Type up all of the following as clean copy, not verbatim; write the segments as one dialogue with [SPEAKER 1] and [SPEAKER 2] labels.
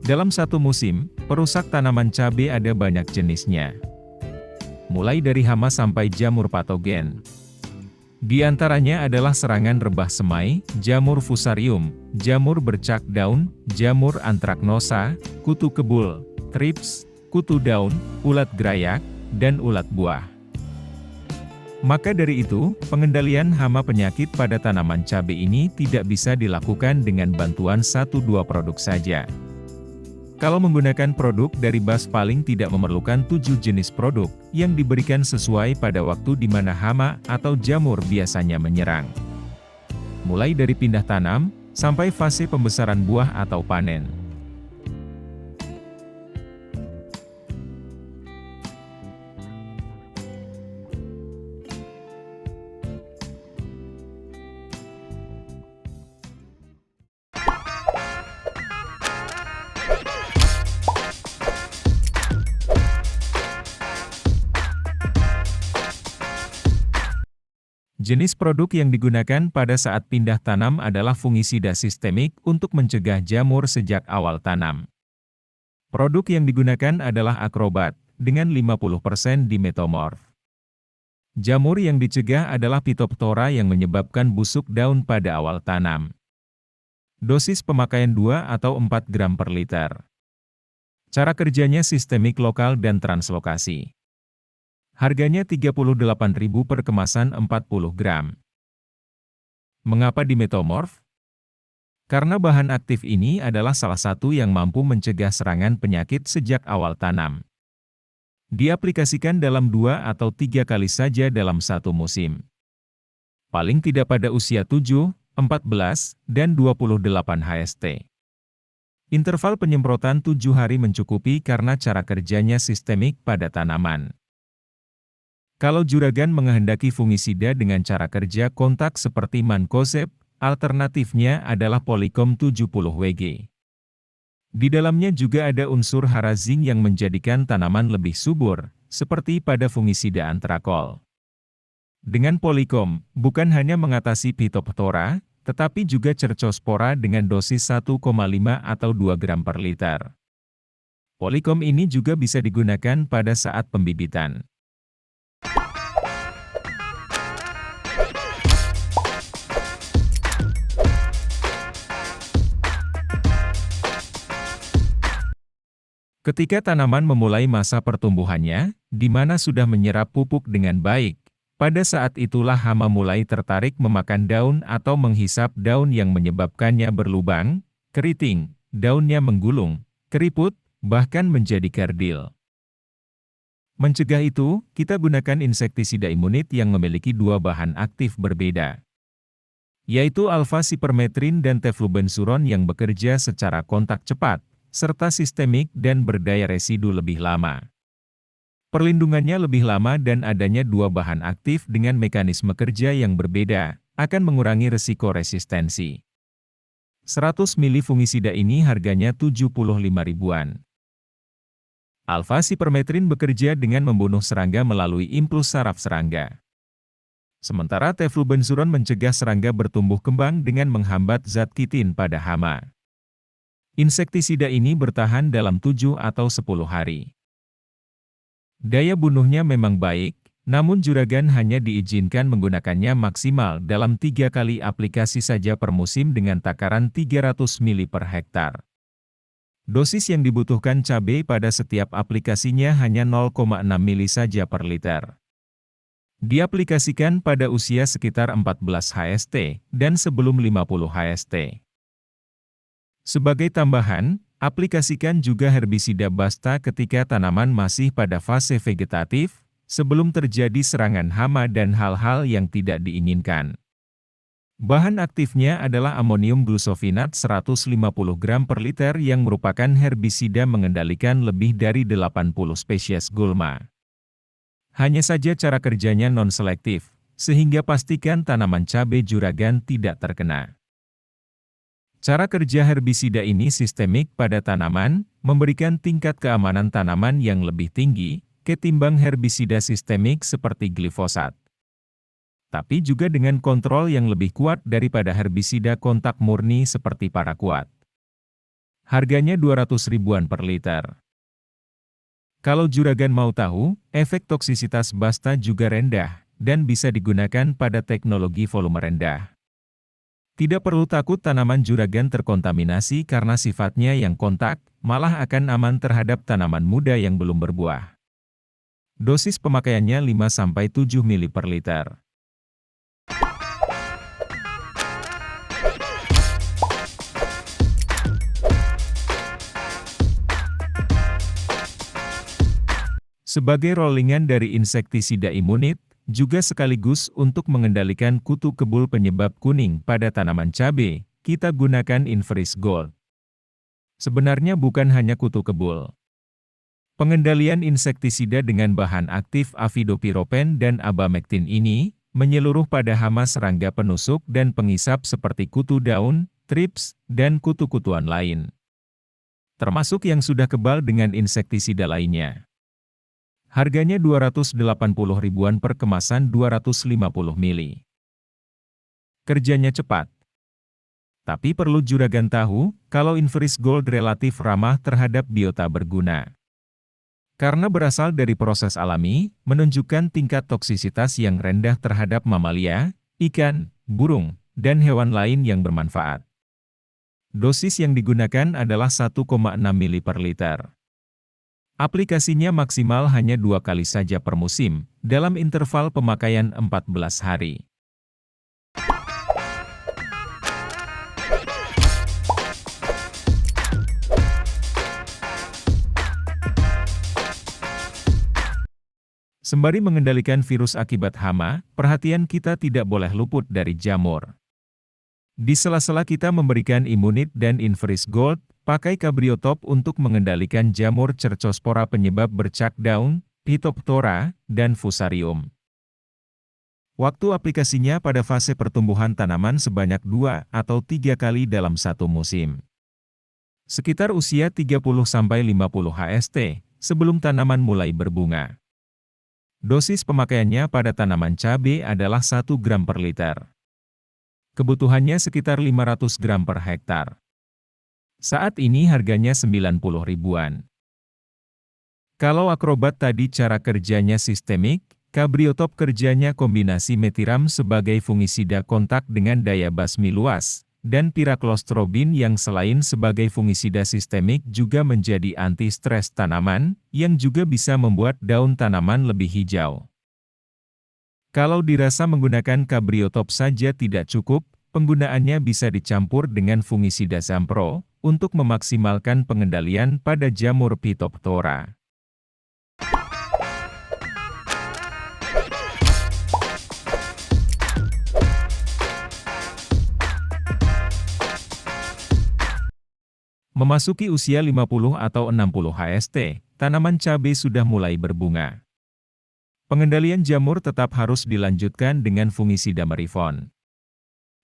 [SPEAKER 1] Dalam satu musim, perusak tanaman cabai ada banyak jenisnya. Mulai dari hama sampai jamur patogen. Di antaranya adalah serangan rebah semai, jamur fusarium, jamur bercak daun, jamur antraknosa, kutu kebul, thrips, kutu daun, ulat grayak, dan ulat buah. Maka dari itu, pengendalian hama penyakit pada tanaman cabai ini tidak bisa dilakukan dengan bantuan 1-2 produk saja. Kalau menggunakan produk dari BASF paling tidak memerlukan 7 jenis produk, yang diberikan sesuai pada waktu di mana hama atau jamur biasanya menyerang. Mulai dari pindah tanam, sampai fase pembesaran buah atau panen. Jenis produk yang digunakan pada saat pindah tanam adalah fungisida sistemik untuk mencegah jamur sejak awal tanam. Produk yang digunakan adalah Acrobat, dengan 50% dimetomorf. Jamur yang dicegah adalah Phytophthora yang menyebabkan busuk daun pada awal tanam. Dosis pemakaian 2 atau 4 gram per liter. Cara kerjanya sistemik lokal dan translokasi. Harganya Rp38.000 per kemasan 40 gram. Mengapa dimetomorf? Karena bahan aktif ini adalah salah satu yang mampu mencegah serangan penyakit sejak awal tanam. Diaplikasikan dalam 2 atau 3 kali saja dalam satu musim. Paling tidak pada usia 7, 14, dan 28 HST. Interval penyemprotan 7 hari mencukupi karena cara kerjanya sistemik pada tanaman. Kalau juragan menghendaki fungisida dengan cara kerja kontak seperti mancozeb, alternatifnya adalah Polycom 70 Wg. Di dalamnya juga ada unsur harazing yang menjadikan tanaman lebih subur, seperti pada fungisida antrakol. Dengan Polycom, bukan hanya mengatasi Phytophthora, tetapi juga Cercospora dengan dosis 1,5 atau 2 gram per liter. Polycom ini juga bisa digunakan pada saat pembibitan. Ketika tanaman memulai masa pertumbuhannya, di mana sudah menyerap pupuk dengan baik, pada saat itulah hama mulai tertarik memakan daun atau menghisap daun yang menyebabkannya berlubang, keriting, daunnya menggulung, keriput, bahkan menjadi kerdil. Mencegah itu, kita gunakan insektisida imunit yang memiliki 2 bahan aktif berbeda, yaitu alfa-sipermetrin dan teflubensuron yang bekerja secara kontak cepat, serta sistemik dan berdaya residu lebih lama. Perlindungannya lebih lama dan adanya 2 bahan aktif dengan mekanisme kerja yang berbeda, akan mengurangi resiko resistensi. 100 ml fungisida ini harganya Rp75.000-an. Alfa-sipermetrin bekerja dengan membunuh serangga melalui impuls saraf serangga. Sementara teflubensuron mencegah serangga bertumbuh kembang dengan menghambat zat kitin pada hama. Insektisida ini bertahan dalam 7 atau 10 hari. Daya bunuhnya memang baik, namun juragan hanya diizinkan menggunakannya maksimal dalam 3 kali aplikasi saja per musim dengan takaran 300 ml per hektar. Dosis yang dibutuhkan cabai pada setiap aplikasinya hanya 0,6 ml saja per liter. Diaplikasikan pada usia sekitar 14 HST dan sebelum 50 HST. Sebagai tambahan, aplikasikan juga herbisida Basta ketika tanaman masih pada fase vegetatif, sebelum terjadi serangan hama dan hal-hal yang tidak diinginkan. Bahan aktifnya adalah amonium glufosinat 150 gram per liter yang merupakan herbisida mengendalikan lebih dari 80 spesies gulma. Hanya saja cara kerjanya non-selektif, sehingga pastikan tanaman cabai juragan tidak terkena. Cara kerja herbisida ini sistemik pada tanaman, memberikan tingkat keamanan tanaman yang lebih tinggi, ketimbang herbisida sistemik seperti glifosat. Tapi juga dengan kontrol yang lebih kuat daripada herbisida kontak murni seperti paraquat. Harganya 200 ribuan per liter. Kalau juragan mau tahu, efek toksisitas Basta juga rendah, dan bisa digunakan pada teknologi volume rendah. Tidak perlu takut tanaman juragan terkontaminasi karena sifatnya yang kontak, malah akan aman terhadap tanaman muda yang belum berbuah. Dosis pemakaiannya 5-7 ml per liter. Sebagai rollingan dari insektisida imunit, juga sekaligus untuk mengendalikan kutu kebul penyebab kuning pada tanaman cabai, kita gunakan Inferis Gold. Sebenarnya bukan hanya kutu kebul. Pengendalian insektisida dengan bahan aktif avidopiropen dan abamectin ini, menyeluruh pada hama serangga penusuk dan pengisap seperti kutu daun, trips, dan kutu-kutuan lain. Termasuk yang sudah kebal dengan insektisida lainnya. Harganya 280 ribuan per kemasan 250 ml. Kerjanya cepat. Tapi perlu juragan tahu, kalau Inferis Gold relatif ramah terhadap biota berguna. Karena berasal dari proses alami, menunjukkan tingkat toksisitas yang rendah terhadap mamalia, ikan, burung, dan hewan lain yang bermanfaat. Dosis yang digunakan adalah 1,6 ml per liter. Aplikasinya maksimal hanya 2 kali saja per musim, dalam interval pemakaian 14 hari. Sembari mengendalikan virus akibat hama, perhatian kita tidak boleh luput dari jamur. Di sela-sela kita memberikan Imunit dan Inferis Gold, pakai Cabriotop untuk mengendalikan jamur Cercospora penyebab bercak daun, Phytophthora, dan Fusarium. Waktu aplikasinya pada fase pertumbuhan tanaman sebanyak 2 atau 3 kali dalam satu musim. Sekitar usia 30-50 HST, sebelum tanaman mulai berbunga. Dosis pemakaiannya pada tanaman cabai adalah 1 gram per liter. Kebutuhannya sekitar 500 gram per hektar. Saat ini harganya 90 ribuan. Kalau Acrobat tadi cara kerjanya sistemik, Cabriotop kerjanya kombinasi metiram sebagai fungisida kontak dengan daya basmi luas, dan Pyraclostrobin yang selain sebagai fungisida sistemik juga menjadi anti-stres tanaman, yang juga bisa membuat daun tanaman lebih hijau. Kalau dirasa menggunakan Cabriotop saja tidak cukup, penggunaannya bisa dicampur dengan fungisida Zampro, untuk memaksimalkan pengendalian pada jamur Phytophthora. Memasuki usia 50 atau 60 HST, tanaman cabai sudah mulai berbunga. Pengendalian jamur tetap harus dilanjutkan dengan fungisida Merifon.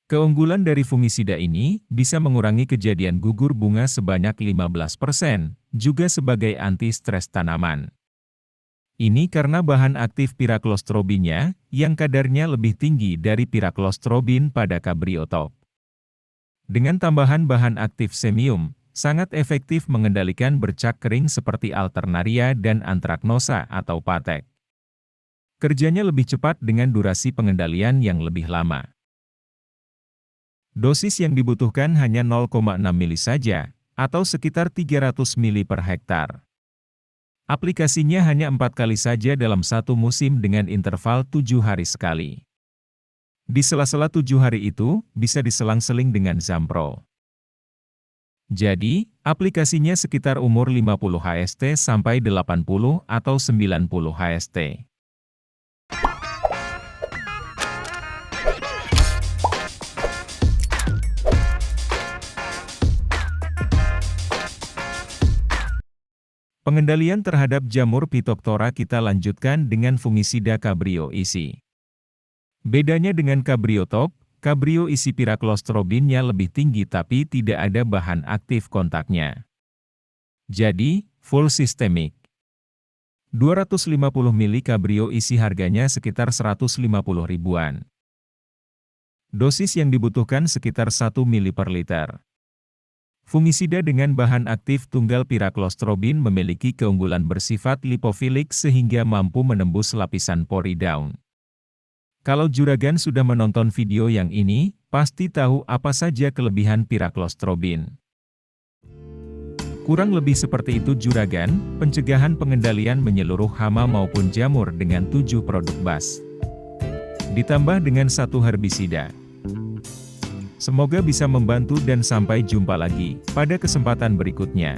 [SPEAKER 1] Keunggulan dari fungisida ini bisa mengurangi kejadian gugur bunga sebanyak 15%, juga sebagai anti-stres tanaman. Ini karena bahan aktif Pyraclostrobinnya, yang kadarnya lebih tinggi dari Pyraclostrobin pada Cabriotop. Dengan tambahan bahan aktif Semium, sangat efektif mengendalikan bercak kering seperti Alternaria dan Anthracnosa atau patek. Kerjanya lebih cepat dengan durasi pengendalian yang lebih lama. Dosis yang dibutuhkan hanya 0,6 ml saja, atau sekitar 300 ml per hektar. Aplikasinya hanya 4 kali saja dalam satu musim dengan interval 7 hari sekali. Di sela-sela 7 hari itu, bisa diselang-seling dengan Zampro. Jadi, aplikasinya sekitar umur 50 HST sampai 80 atau 90 HST. Pengendalian terhadap jamur Phytophthora kita lanjutkan dengan fungisida Cabrio isi. Bedanya dengan Cabriotop, Cabrio isi Pyraclostrobinnya lebih tinggi tapi tidak ada bahan aktif kontaknya. Jadi, full sistemik. 250 ml Cabrio isi harganya sekitar 150 ribuan. Dosis yang dibutuhkan sekitar 1 ml per liter. Fungisida dengan bahan aktif tunggal piraklostrobin memiliki keunggulan bersifat lipofilik sehingga mampu menembus lapisan pori daun. Kalau juragan sudah menonton video yang ini, pasti tahu apa saja kelebihan piraklostrobin. Kurang lebih seperti itu juragan, pencegahan pengendalian menyeluruh hama maupun jamur dengan 7 produk BAS. Ditambah dengan 1 herbisida. Semoga bisa membantu dan sampai jumpa lagi pada kesempatan berikutnya.